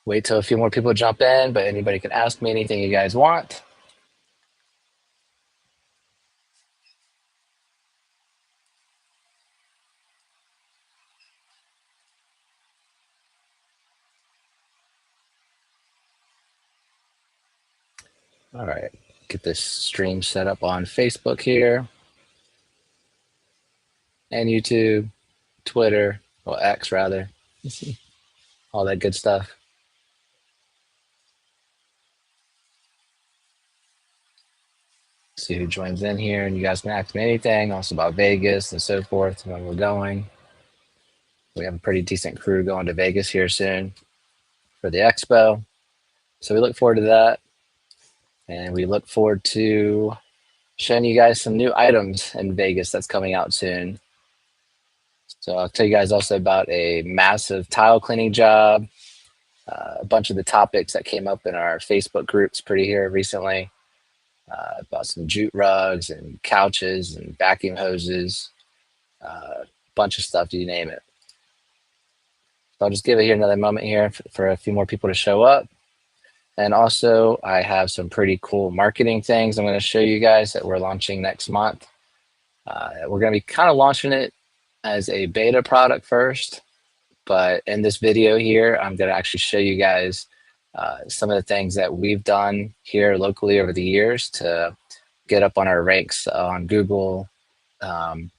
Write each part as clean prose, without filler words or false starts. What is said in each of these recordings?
wait till a few more people jump in, but anybody can ask me anything you guys want. All right, get this stream set up on Facebook here and YouTube, Twitter, or X rather. Let's see, all that good stuff. See who joins in here, and you guys can ask me anything, also about Vegas and so forth, when we're going. We have a pretty decent crew going to Vegas here soon for the expo. So we look forward to that. And we look forward to showing you guys some new items in Vegas that's coming out soon. So I'll tell you guys also about a massive tile cleaning job, a bunch of the topics that came up in our Facebook groups pretty here recently, about some jute rugs and couches and vacuum hoses, a bunch of stuff, you name it. So I'll just give it here another moment here for a few more people to show up. And also, I have some pretty cool marketing things I'm going to show you guys that we're launching next month. We're going to be kind of launching it as a beta product first, but in this video here, I'm going to actually show you guys some of the things that we've done here locally over the years to get up on our ranks on Google, and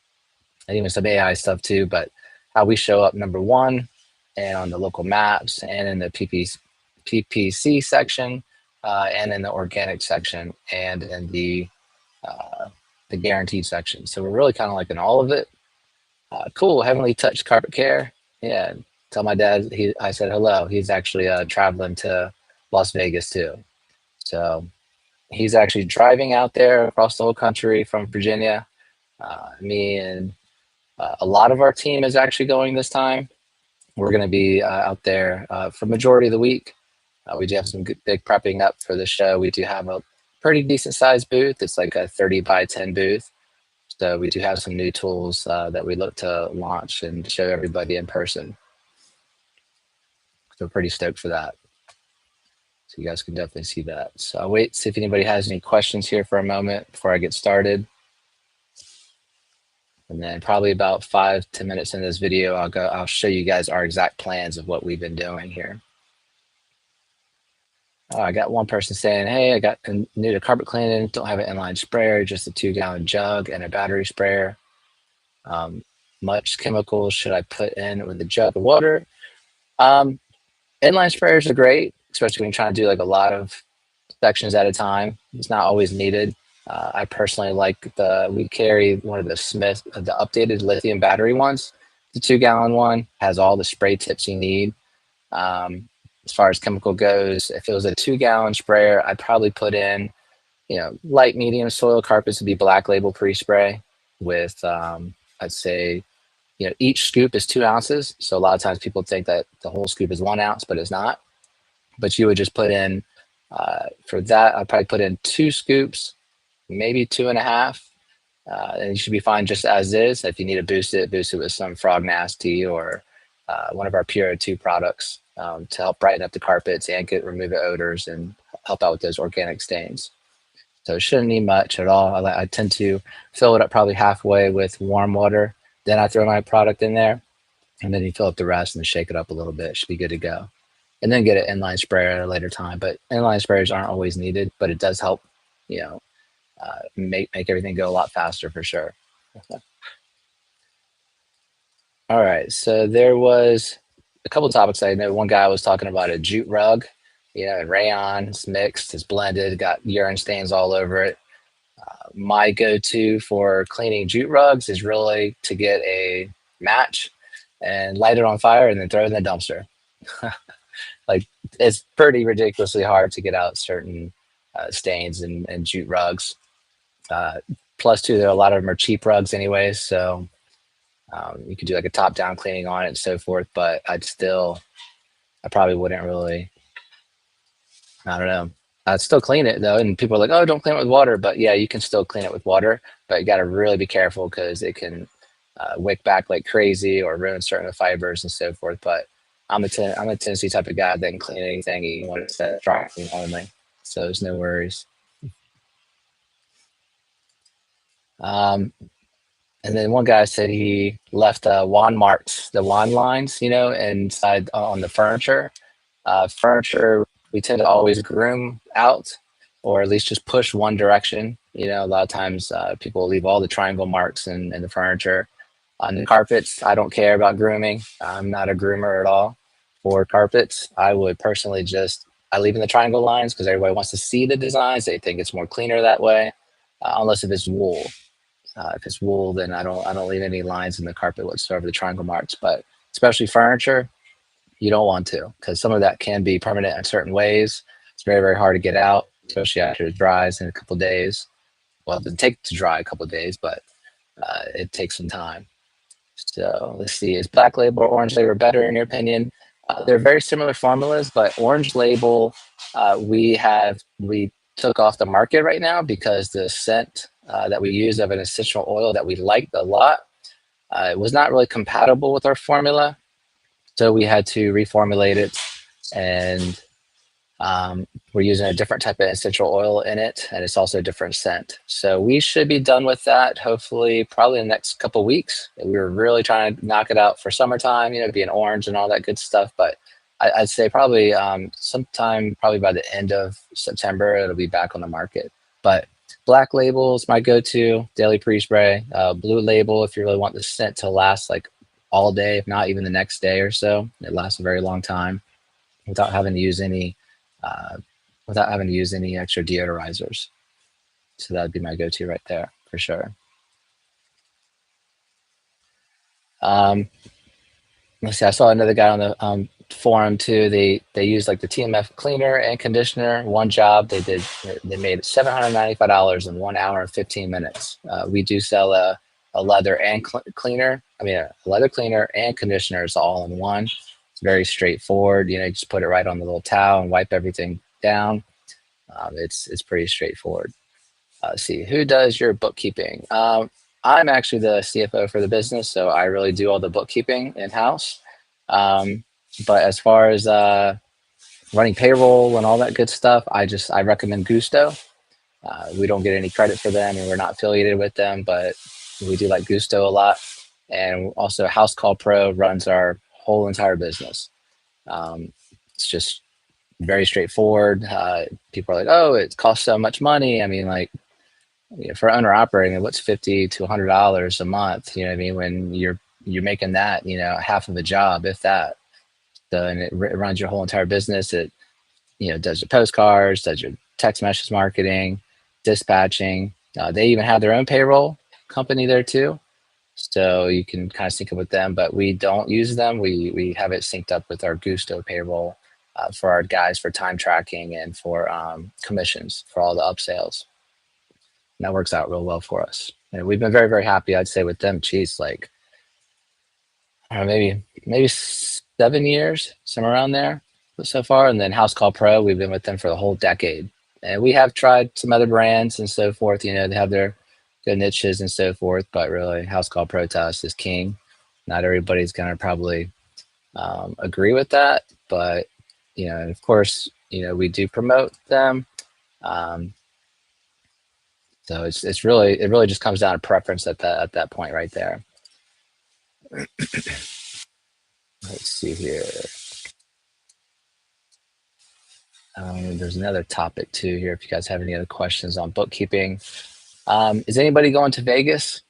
even some AI stuff too, but how we show up number one and on the local maps and in the PPC section, and in the organic section and in the guaranteed section. So we're really kind of like in all of it. Cool, Heavenly Touch Carpet Care. Yeah, tell my dad I said hello. He's actually traveling to Las Vegas too. So he's actually driving out there across the whole country from Virginia. Me and a lot of our team is actually going this time. We're going to be out there for majority of the week. We do have some big prepping up for the show. We do have a pretty decent sized booth. It's like a 30 by 10 booth. So we do have some new tools that we look to launch and show everybody in person. So pretty stoked for that. So you guys can definitely see that. So I'll wait, see if anybody has any questions here for a moment before I get started. And then probably about 5-10 minutes in this video, I'll show you guys our exact plans of what we've been doing here. I got one person saying, hey, I got new to carpet cleaning, don't have an inline sprayer, just a 2-gallon jug and a battery sprayer. Much chemicals should I put in with a jug of water? Inline sprayers are great, especially when you're trying to do like a lot of sections at a time. It's not always needed. I personally like we carry one of the Smith, the updated lithium battery ones. The 2-gallon one has all the spray tips you need. As far as chemical goes, if it was a 2-gallon sprayer, I'd probably put in, light medium soil carpets would be Black Label pre-spray with, I'd say, each scoop is 2 ounces. So a lot of times people think that the whole scoop is 1 ounce, but it's not. But you would just put in, for that, I'd probably put in 2 scoops, maybe 2.5. And you should be fine just as is. If you need to boost it with some Frog Nasty or one of our Pure 2 products to help brighten up the carpets and remove the odors and help out with those organic stains. So it shouldn't need much at all. I tend to fill it up probably halfway with warm water. Then I throw my product in there, and then you fill up the rest and then shake it up a little bit. It should be good to go. And then get an inline sprayer at a later time. But inline sprayers aren't always needed, but it does help, make everything go a lot faster for sure. All right, so there was a couple of topics. I know one guy was talking about a jute rug, and rayon. It's mixed, it's blended, got urine stains all over it. My go-to for cleaning jute rugs is really to get a match and light it on fire and then throw it in the dumpster. Like, it's pretty ridiculously hard to get out certain stains and jute rugs. Plus, too, there are a lot of them are cheap rugs anyways, so you could do like a top-down cleaning on it and so forth. But I probably wouldn't really. I don't know. I'd still clean it though, and people are like, "Oh, don't clean it with water." But yeah, you can still clean it with water, but you got to really be careful because it can wick back like crazy or ruin certain fibers and so forth. But I'm a Tennessee type of guy that can clean anything he wants to dry clean only. So there's no worries. Um, and then one guy said he left wand marks, the wand lines, inside on the furniture. Furniture, we tend to always groom out, or at least just push one direction. A lot of times people leave all the triangle marks in the furniture. On the carpets, I don't care about grooming. I'm not a groomer at all. For carpets, I would personally I leave in the triangle lines because everybody wants to see the designs. They think it's more cleaner that way, unless if it's wool. If it's wool, then I don't leave any lines in the carpet whatsoever, the triangle marks. But especially furniture, you don't want to, because some of that can be permanent in certain ways. It's very, very hard to get out, especially after it dries in a couple of days. Well, it doesn't take to dry a couple of days, but it takes some time. So let's see, is Black Label or Orange Label better in your opinion? They're very similar formulas, but Orange Label, we took off the market right now because the scent that we use of an essential oil that we liked a lot, it was not really compatible with our formula. So we had to reformulate it, and we're using a different type of essential oil in it, and it's also a different scent. So we should be done with that, hopefully, probably in the next couple of weeks. We were really trying to knock it out for summertime, being orange and all that good stuff. But I'd say probably sometime, probably by the end of September, it'll be back on the market. But Black Label is my go-to daily pre-spray. Blue Label, if you really want the scent to last like all day, if not even the next day or so. It lasts a very long time without having to use any uh, extra deodorizers. So that'd be my go-to right there for sure. Um, let's see. I saw another guy on the forum too. They used like the TMF cleaner and conditioner. One job they made $795 in 1 hour and 15 minutes. We do sell a leather and cleaner. I mean, a leather cleaner and conditioner is all in one. It's very straightforward. You just put it right on the little towel and wipe everything down. It's pretty straightforward. See, who does your bookkeeping? I'm actually the CFO for the business, so I really do all the bookkeeping in house. Um, but as far as running payroll and all that good stuff, I recommend Gusto. We don't get any credit for them, and we're not affiliated with them, but we do like Gusto a lot. And also, House Call Pro runs our whole entire business. It's just very straightforward. People are like, "Oh, it costs so much money." I mean, like, for owner operating, what's $50 to $100 a month? You know what I mean? When you're making that, half of a job, if that. So, and it runs your whole entire business. It does your postcards, does your text message marketing, dispatching. They even have their own payroll company there too, so you can kind of sync up with them. But we don't use them. We have it synced up with our Gusto payroll for our guys for time tracking and for commissions for all the upsales. And that works out real well for us. And we've been very, very happy, I'd say, with them. Geez, like, I don't know, maybe 7 years, somewhere around there so far. And then House Call Pro, we've been with them for the whole decade. And we have tried some other brands and so forth. They have their good niches and so forth. But really, House Call Pro to us is king. Not everybody's going to probably agree with that. But, of course, we do promote them. So it really just comes down to preference at that point right there. Let's see here. There's another topic too here. If you guys have any other questions on bookkeeping, is anybody going to Vegas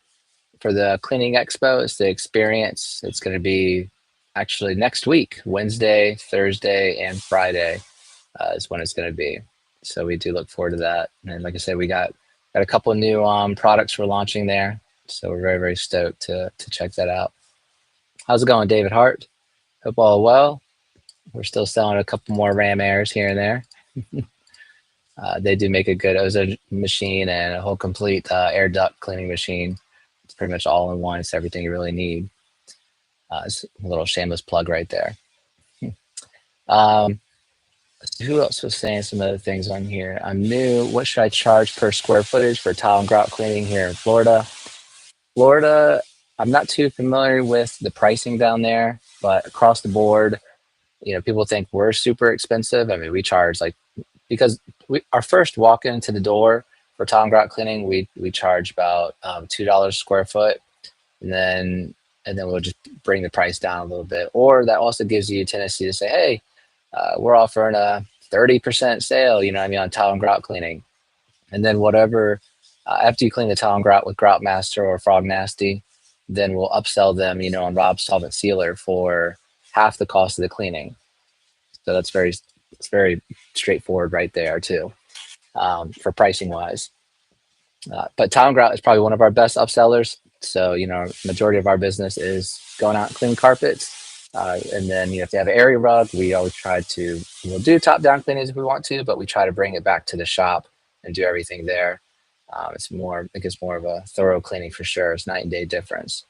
for the cleaning expo? It's the experience. It's going to be actually next week, Wednesday, Thursday, and Friday is when it's going to be. So we do look forward to that. And like I said, we got a couple of new products we're launching there. So we're very, very stoked to check that out. How's it going, David Hart? Hope all well. We're still selling a couple more Ram Airs here and there. They do make a good ozone machine and a whole complete air duct cleaning machine. It's pretty much all in one. It's everything you really need. It's a little shameless plug right there. Who else was saying some other things on here? I'm new. What should I charge per square footage for tile and grout cleaning here in Florida? Florida, I'm not too familiar with the pricing down there, but across the board, People think we're super expensive. I mean, we charge like because our first walk into the door for Tom grout cleaning, we charge about $2 square foot, and then we'll just bring the price down a little bit. Or that also gives you a tendency to say, hey, we're offering a 30% sale, you know what I mean, on tile and grout cleaning. And then whatever, after you clean the tile and grout with Grout Master or Frog Nasty, then we'll upsell them, on Rob Solvent Sealer for half the cost of the cleaning. So it's very straightforward right there too, for pricing wise. But tile and grout is probably one of our best upsellers. So, majority of our business is going out and cleaning carpets. And then, if they have an area rug, we always try to, we'll do top down cleanings if we want to, but we try to bring it back to the shop and do everything there. I think it's more of a thorough cleaning for sure. It's night and day difference.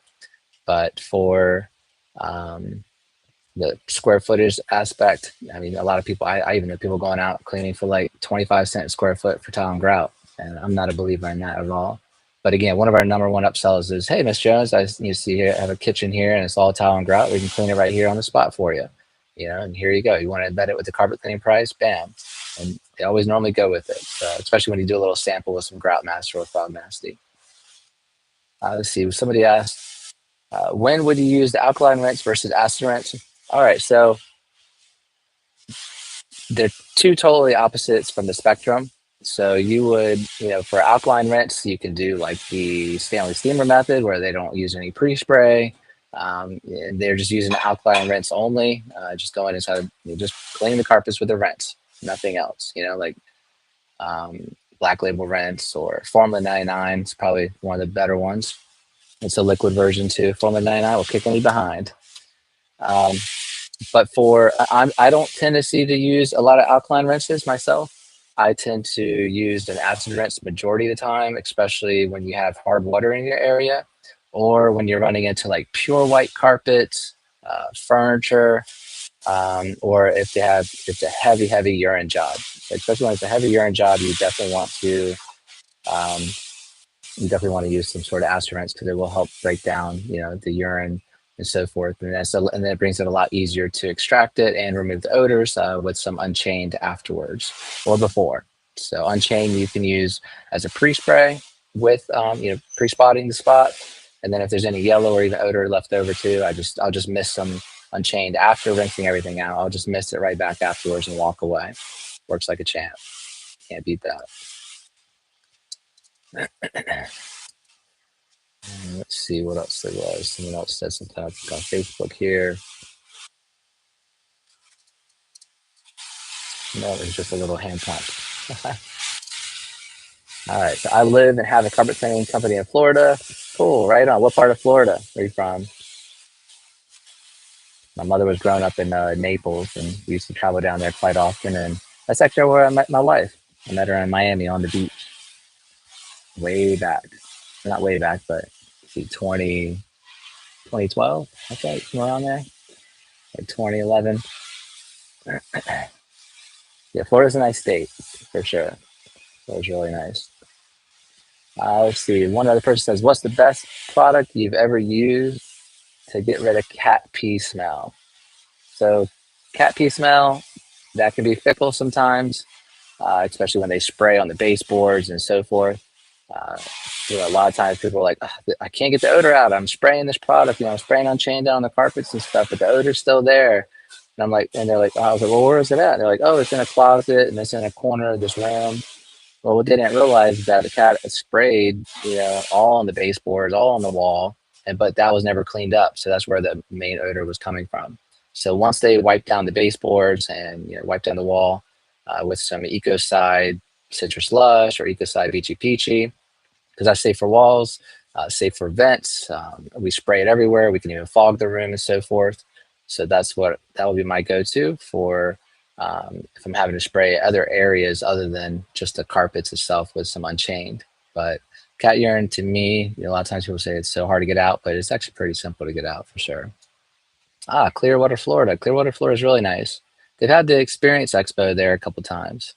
But for the square footage aspect, I mean, a lot of people, I even know people going out cleaning for like 25 cents square foot for tile and grout. And I'm not a believer in that at all. But again, one of our number one upsells is, hey, Miss Jones, you see here, I have a kitchen here and it's all tile and grout. We can clean it right here on the spot for you. And here you go. You want to embed it with the carpet cleaning price? Bam. And they always normally go with it. So, especially when you do a little sample with some Grout Master or Frog Nasty. Let's see. Somebody asked, when would you use the alkaline rinse versus acid rinse? All right. So they're two totally opposites from the spectrum. So you would, for alkaline rinse, you can do like the Stanley Steamer method where they don't use any pre-spray. They're just using the alkaline rinse only, just going inside, just cleaning the carpets with a rinse, nothing else. Like Black Label rinse or Formula 99 is probably one of the better ones. It's a liquid version too. Formula 99 will kick me behind. But I don't tend to use a lot of alkaline rinses myself. I tend to use an acid rinse majority of the time, especially when you have hard water in your area, or when you're running into like pure white carpets, furniture, or if it's a heavy urine job. Especially when it's a heavy urine job, um, you definitely want to use some sort of acid rinse because it will help break down, the urine and so forth. And then it brings it a lot easier to extract it and remove the odors with some Unchained afterwards or before. So Unchained you can use as a pre-spray with, pre-spotting the spot. And then if there's any yellow or even odor left over too, I'll just mist some Unchained after rinsing everything out. I'll just mist it right back afterwards and walk away. Works like a champ. Can't beat that. Let's see what else there was. Someone else said something on Facebook here. No, it was just a little hand pump. All right. So I live and have a carpet cleaning company in Florida. Cool. Right on. What part of Florida are you from? My mother was growing up in Naples, and we used to travel down there quite often. And that's actually where I met my wife. I met her in Miami on the beach. Way back. Not way back, but 2012, okay, somewhere around there. Like 2011. Yeah, Florida's a nice state for sure. Florida's really nice. Let's see. One other person says, "What's the best product you've ever used to get rid of cat pee smell?" So, cat pee smell that can be fickle sometimes, especially when they spray on the baseboards and so forth. Uh, a lot of times people are like, "I can't get the odor out. I'm spraying this product. I'm spraying Unchained down the carpets and stuff, but the odor's still there." And I'm like, and they're like, I was like, "Well, where is it at?" And they're like, "Oh, it's in a closet and it's in a corner of this room." Well, what they didn't realize is that the cat had sprayed, all on the baseboards, all on the wall, but that was never cleaned up. So that's where the main odor was coming from. So once they wiped down the baseboards and wiped down the wall with some Ecocide Citrus Lush or Ecocide Beachy Peachy, because that's safe for walls, safe for vents. We spray it everywhere. We can even fog the room and so forth. So that will be my go-to for if I'm having to spray other areas other than just the carpets itself with some Unchained. But cat urine to me, a lot of times people say it's so hard to get out, but it's actually pretty simple to get out for sure. Clearwater, Florida. Clearwater, Florida is really nice. They've had the Experience Expo there a couple times.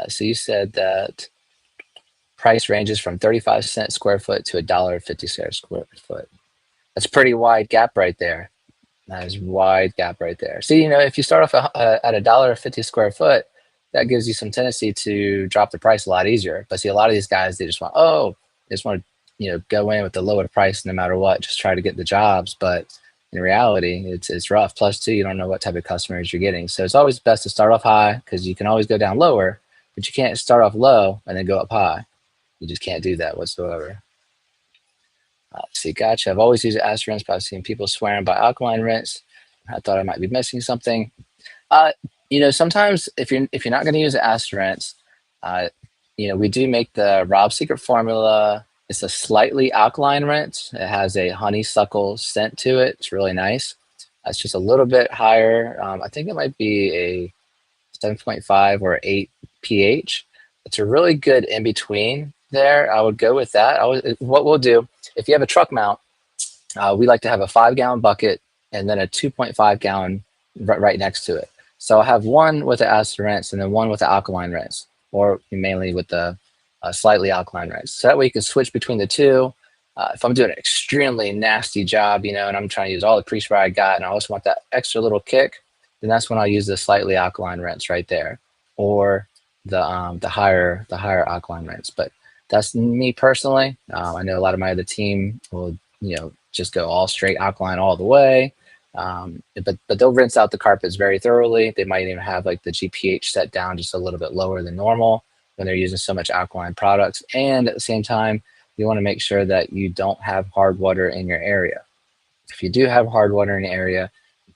So you said that price ranges from 35 cents square foot to $1.50 square foot. That's a pretty wide gap right there. Nice wide gap right there. See, you know, if you start off at $1.50 square foot, that gives you some tendency to drop the price a lot easier. But see, a lot of these guys, they just want, oh, they just want to, you know, go in with the lower price no matter what, just try to get the jobs. But in reality, it's rough. Plus, too, you don't know what type of customers you're getting. So it's always best to start off high because you can always go down lower, but you can't start off low and then go up high. You just can't do that whatsoever. See, gotcha. I've always used acid rinse, but I've seen people swearing by alkaline rinse. I thought I might be missing something. Uh, you know, sometimes if you're not going to use acid rinse, uh, you know, we do make the Rob Secret formula. It's a slightly alkaline rinse. It has a honeysuckle scent to it. It's really nice. It's just a little bit higher. I think it might be a 7.5 or 8 pH. It's a really good in between there. I would go with that. What we'll do if you have a truck mount, we like to have a 5 gallon bucket and then a 2.5 gallon right next to it. So I'll have one with the acid rinse and then one with the alkaline rinse, or mainly with the slightly alkaline rinse. So that way you can switch between the two. If I'm doing an extremely nasty job, you know, and I'm trying to use all the pre-spray I got, and I also want that extra little kick, then that's when I'll use the slightly alkaline rinse right there, or the higher alkaline rinse. But that's me personally. I know a lot of my other team will, you know, just go all straight alkaline all the way. But they'll rinse out the carpets very thoroughly. They might even have like the GPH set down just a little bit lower than normal when they're using so much alkaline products. And at the same time, you want to make sure that you don't have hard water in your area. If you do have hard water in the area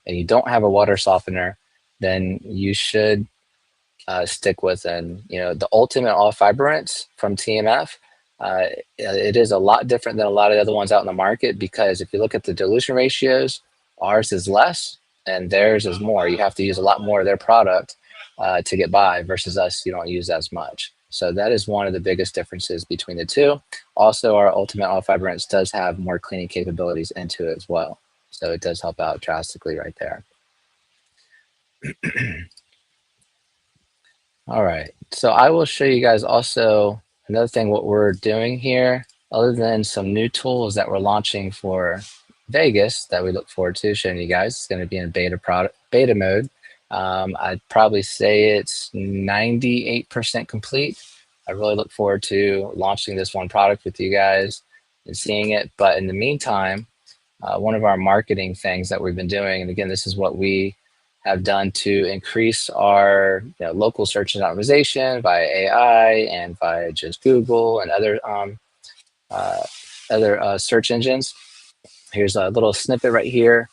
and you don't have a water softener, then you should stick with the Ultimate All Fiber Rinse from TMF. It is a lot different than a lot of the other ones out in the market because if you look at the dilution ratios, ours is less and theirs is more. You have to use a lot more of their product to get by versus us. You don't use as much. So that is one of the biggest differences between the two. Also, our Ultimate All Fiber Rinse does have more cleaning capabilities into it as well. So it does help out drastically right there. All right, so I will show you guys also another thing what we're doing here, other than some new tools that we're launching for Vegas that we look forward to showing you guys. It's going to be in beta mode. I'd probably say it's 98% complete. I really look forward to launching this one product with you guys and seeing it. But in the meantime, one of our marketing things that we've been doing, and again, this is what we have done to increase our local search and optimization via AI and via just Google and other search engines. Here's a little snippet right here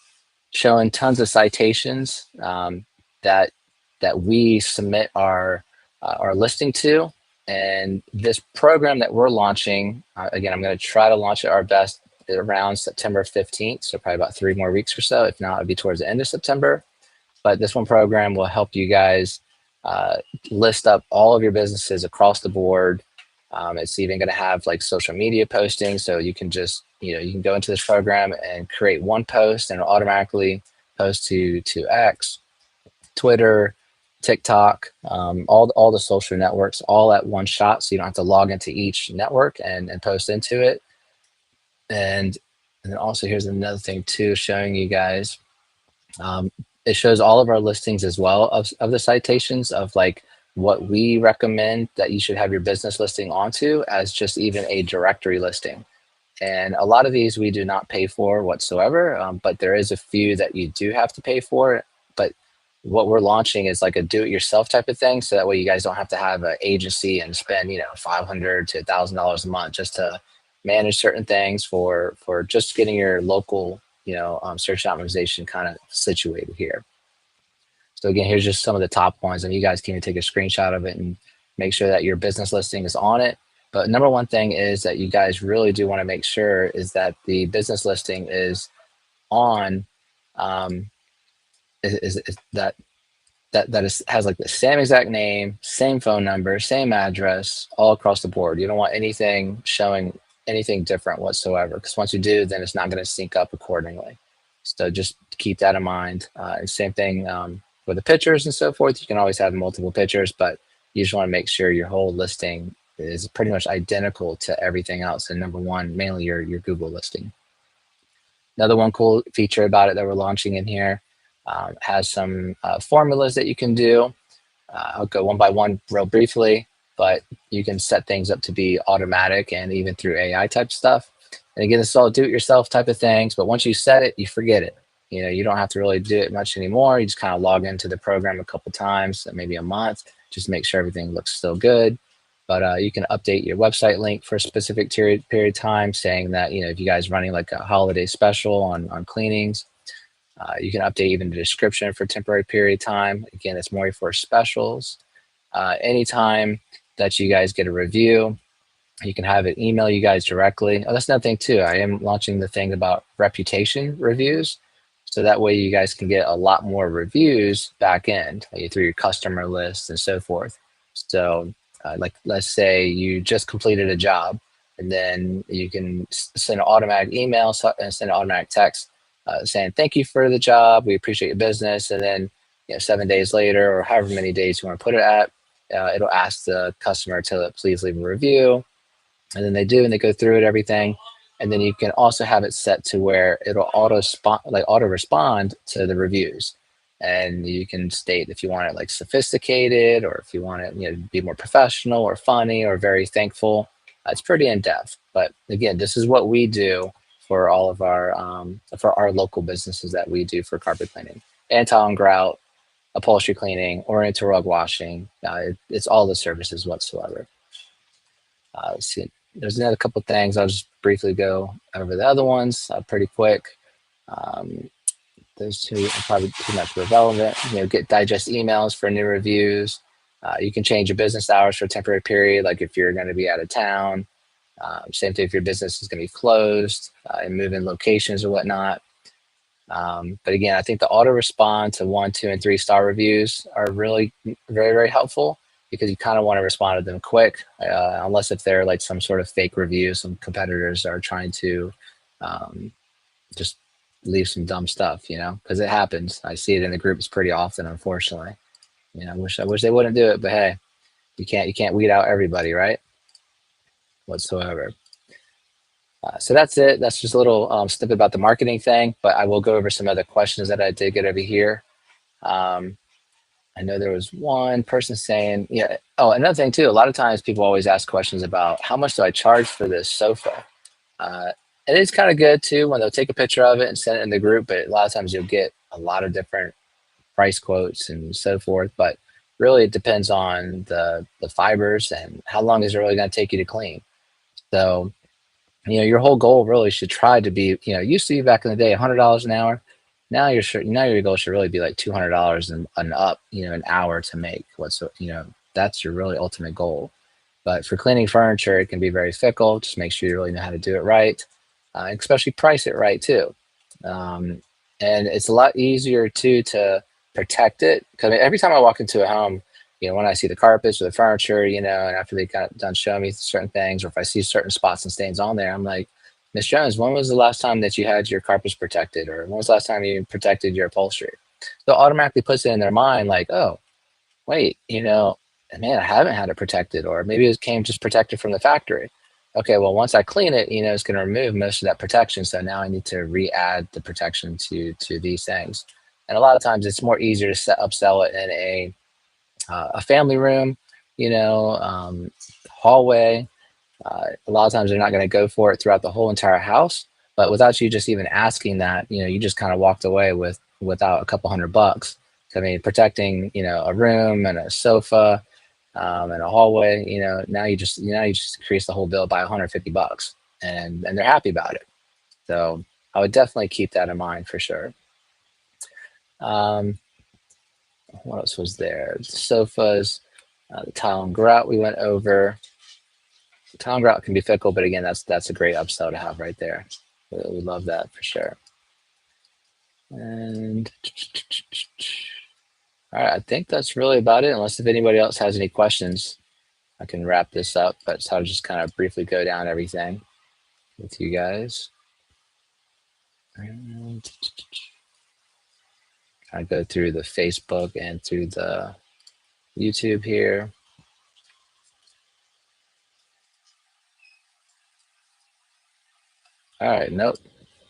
showing tons of citations that we submit our listing to. And this program that we're launching, again, I'm going to try to launch it our best around September 15th, so probably about 3 more weeks or so. If not, it'll be towards the end of September. But this one program will help you guys list up all of your businesses across the board. It's even going to have like social media posting, so you can just you can go into this program and create one post, and it'll automatically post to X, Twitter, TikTok, all the social networks, all at one shot, so you don't have to log into each network and post into it. And then also here's another thing too, showing you guys. It shows all of our listings as well of the citations of like what we recommend that you should have your business listing onto as just even a directory listing. And a lot of these we do not pay for whatsoever, but there is a few that you do have to pay for. But what we're launching is like a do-it-yourself type of thing, so that way you guys don't have to have an agency and spend $500 to $1,000 a month just to manage certain things for just getting your local search optimization kind of situated here. So again, here's just some of the top ones, and you guys can take a screenshot of it and make sure that your business listing is on it. But number one thing is that you guys really do want to make sure is that the business listing is on, is that has like the same exact name, same phone number, same address, all across the board. You don't want anything showing anything different whatsoever, because once you do, then it's not going to sync up accordingly. So just keep that in mind. Same thing with the pictures and so forth. You can always have multiple pictures, but you just want to make sure your whole listing is pretty much identical to everything else. And number one, mainly your Google listing. Another one cool feature about it that we're launching in here has some formulas that you can do. I'll go one by one real briefly, but you can set things up to be automatic and even through AI type stuff. And again, this is all do-it-yourself type of things, but once you set it, you forget it. You know, you don't have to really do it much anymore. You just kind of log into the program a couple times, maybe a month, just to make sure everything looks still good. But you can update your website link for a specific period of time, saying that, you know, if you guys running like a holiday special on cleanings, you can update even the description for temporary period of time. Again, it's more for specials. Anytime that you guys get a review, you can have it email you guys directly. Oh, that's another thing too. I am launching the thing about reputation reviews. So that way you guys can get a lot more reviews back end through your customer list and so forth. So like, let's say you just completed a job, and then you can send an automatic email and send an automatic text saying, thank you for the job. We appreciate your business. And then, you know, 7 days later, or however many days you want to put it at, it'll ask the customer to please leave a review. And then they do, and they go through it, everything. And then you can also have it set to where it'll auto respond to the reviews. And you can state if you want it like sophisticated, or if you want it, you know, be more professional or funny or very thankful. It's pretty in depth. But again, this is what we do for all of for our local businesses that we do for carpet cleaning, and tile and grout, upholstery cleaning, oriental rug washing. It's all the services whatsoever. Let's see. There's another couple things. I'll just briefly go over the other ones pretty quick. Um, those two are probably pretty much relevant. You know, get digest emails for new reviews. You can change your business hours for a temporary period, like if you're going to be out of town. Same thing if your business is going to be closed and move in locations or whatnot. But again, I think the auto respond to 1, 2, and 3-star reviews are really very, very helpful, because you kind of want to respond to them quick, unless if they're like some sort of fake review. Some competitors are trying to just leave some dumb stuff, you know, because it happens. I see it in the groups pretty often, unfortunately. You know, I wish they wouldn't do it, but hey, you can't weed out everybody, right? Whatsoever. So that's it. That's just a little snippet about the marketing thing, but I will go over some other questions that I did get over here. I know there was one person saying, yeah. Oh, another thing too. A lot of times people always ask questions about how much do I charge for this sofa. Uh, it is kind of good too when they'll take a picture of it and send it in the group, but a lot of times you'll get a lot of different price quotes and so forth. But really, it depends on the fibers and how long is it really going to take you to clean. So, you know, your whole goal really should try to be, you know, used to be back in the day $100 an hour. Now your goal should really be like $200 and up, you know, an hour to make. You know, that's your really ultimate goal. But for cleaning furniture, it can be very fickle. Just make sure you really know how to do it right, and especially price it right too. Um, and it's a lot easier too to protect it, because every time I walk into a home, you know, when I see the carpets or the furniture, you know, and after they got done showing me certain things, or if I see certain spots and stains on there, I'm like, Miss Jones, when was the last time that you had your carpets protected, or when was the last time you protected your upholstery? So it automatically puts it in their mind, like, oh, wait, you know, man, I haven't had it protected, or maybe it came just protected from the factory. Okay, well, once I clean it, you know, it's going to remove most of that protection. So now I need to re-add the protection to these things. And a lot of times it's more easier to upsell it in a family room, you know, hallway. A lot of times they're not going to go for it throughout the whole entire house. But without you just even asking that, you know, you just kind of walked away without a couple $100. I mean, protecting, you know, a room and a sofa and a hallway, you know, now you just increase the whole bill by $150, and they're happy about it. So I would definitely keep that in mind for sure. Um, what else was there? The sofas, the tile and grout we went over. The tile and grout can be fickle, but again, that's a great upsell to have right there. We love that for sure. And all right, I think that's really about it. Unless if anybody else has any questions, I can wrap this up. But so I'll just kind of briefly go down everything with you guys. And I go through the Facebook and through the YouTube here. All right, nope.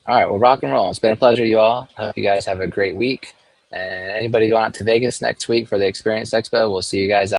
All right, well, rock and roll. It's been a pleasure, you all. I hope you guys have a great week. And anybody going out to Vegas next week for the Experience Expo, we'll see you guys